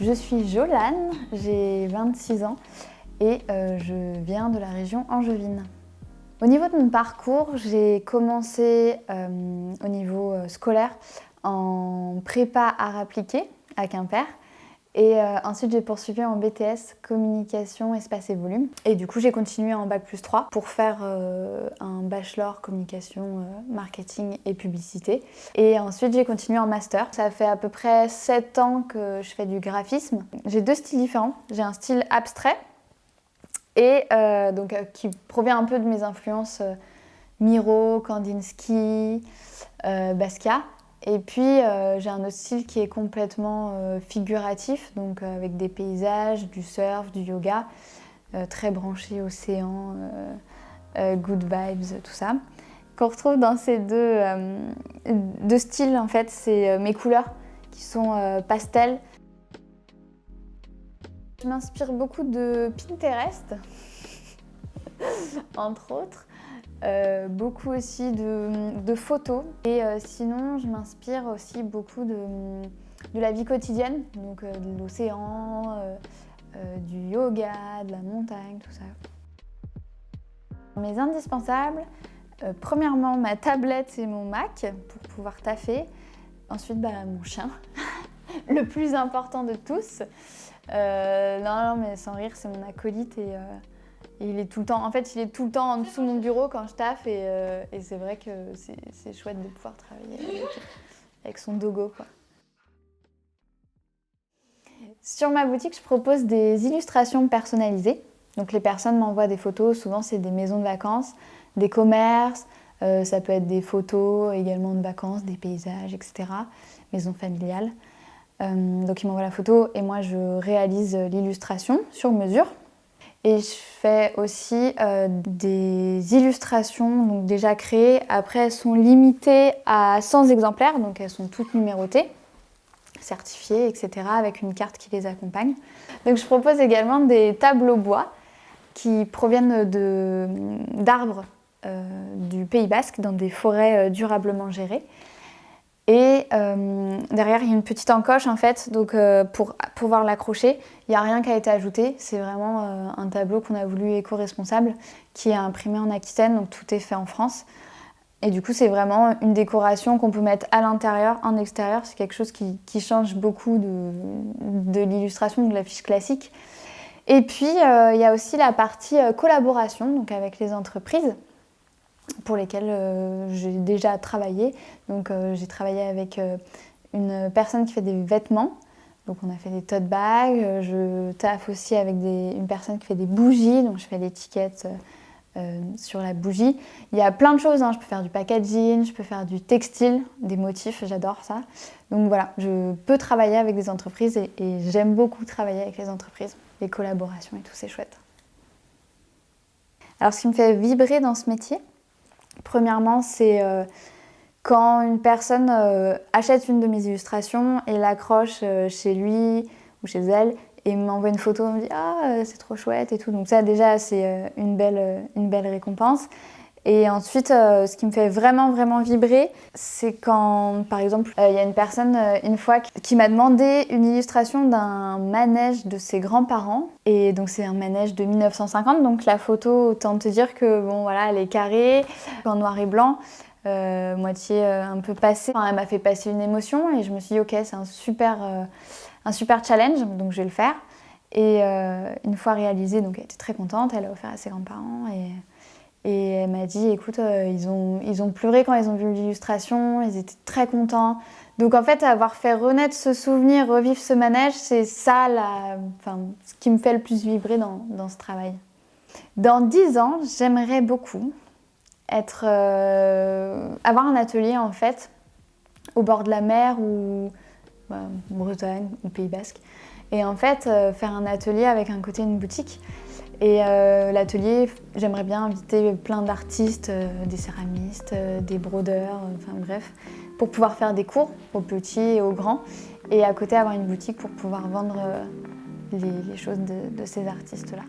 Je suis Jolane, j'ai 26 ans et je viens de la région angevine. Au niveau de mon parcours, j'ai commencé au niveau scolaire en prépa arts appliqués à Quimper. Et ensuite, j'ai poursuivi en BTS communication, espace et volume. Et du coup, j'ai continué en bac+3 pour faire un bachelor communication, marketing et publicité. Et ensuite, j'ai continué en master. Ça fait à peu près 7 ans que je fais du graphisme. J'ai 2 styles différents. J'ai un style abstrait et qui provient un peu de mes influences Miro, Kandinsky, Basquiat. Et puis j'ai un autre style qui est complètement figuratif, donc avec des paysages, du surf, du yoga, très branché océan, good vibes, tout ça. Qu'on retrouve dans ces deux styles, en fait, c'est mes couleurs qui sont pastel. Je m'inspire beaucoup de Pinterest, entre autres. Beaucoup aussi de photos et sinon je m'inspire aussi beaucoup de la vie quotidienne, donc de l'océan, du yoga, de la montagne, tout ça. Mes indispensables, premièrement ma tablette et mon Mac pour pouvoir taffer, ensuite mon chien, le plus important de tous. Non mais sans rire, c'est mon acolyte et il est tout le temps, en fait, il est tout le temps en dessous de mon bureau quand je taffe et c'est vrai que c'est chouette de pouvoir travailler avec son dogo, quoi. Sur ma boutique, je propose des illustrations personnalisées. Donc les personnes m'envoient des photos, souvent c'est des maisons de vacances, des commerces, ça peut être des photos également de vacances, des paysages, etc. Maisons familiales. Donc ils m'envoient la photo et moi je réalise l'illustration sur mesure. Et je fais aussi des illustrations donc déjà créées. Après, elles sont limitées à 100 exemplaires, donc elles sont toutes numérotées, certifiées, etc., avec une carte qui les accompagne. Donc je propose également des tableaux bois qui proviennent d'arbres du Pays Basque, dans des forêts durablement gérées. Et derrière, il y a une petite encoche en fait, donc pour pouvoir l'accrocher, il n'y a rien qui a été ajouté. C'est vraiment un tableau qu'on a voulu éco-responsable, qui est imprimé en Aquitaine, donc tout est fait en France. Et du coup, c'est vraiment une décoration qu'on peut mettre à l'intérieur, en extérieur. C'est quelque chose qui change beaucoup de l'illustration, de l'affiche classique. Et puis, il y a aussi la partie collaboration, donc avec les entreprises, pour lesquels j'ai déjà travaillé. Donc j'ai travaillé avec une personne qui fait des vêtements. Donc on a fait des tote bags. Je taffe aussi avec une personne qui fait des bougies. Donc je fais l'étiquette sur la bougie. Il y a plein de choses, hein. Je peux faire du packaging, je peux faire du textile, des motifs, j'adore ça. Donc voilà, je peux travailler avec des entreprises et j'aime beaucoup travailler avec les entreprises. Les collaborations et tout, c'est chouette. Alors ce qui me fait vibrer dans ce métier, premièrement, c'est quand une personne achète une de mes illustrations et l'accroche chez lui ou chez elle et m'envoie une photo, me dit « Ah, c'est trop chouette » et tout. Donc ça, déjà, c'est une belle récompense. Et ensuite, ce qui me fait vraiment, vraiment vibrer, c'est quand, par exemple, il y a une personne, une fois, qui m'a demandé une illustration d'un manège de ses grands-parents. Et donc, c'est un manège de 1950. Donc, la photo, autant te dire que, bon, voilà, elle est carrée, en noir et blanc, moitié un peu passée. Enfin, elle m'a fait passer une émotion et je me suis dit, OK, c'est un super challenge, donc je vais le faire. Et une fois réalisé, donc elle était très contente, elle a offert à ses grands-parents et elle m'a dit, écoute, ils ont pleuré quand ils ont vu l'illustration, ils étaient très contents. Donc en fait, avoir fait renaître ce souvenir, revivre ce manège, c'est ça ce qui me fait le plus vibrer dans ce travail. Dans 10 ans, j'aimerais beaucoup avoir un atelier en fait, au bord de la mer ou Bretagne ou Pays Basque. Et en fait, faire un atelier avec un côté une boutique. Et l'atelier, j'aimerais bien inviter plein d'artistes, des céramistes, des brodeurs, enfin bref, pour pouvoir faire des cours aux petits et aux grands. Et à côté, avoir une boutique pour pouvoir vendre les choses de ces artistes-là.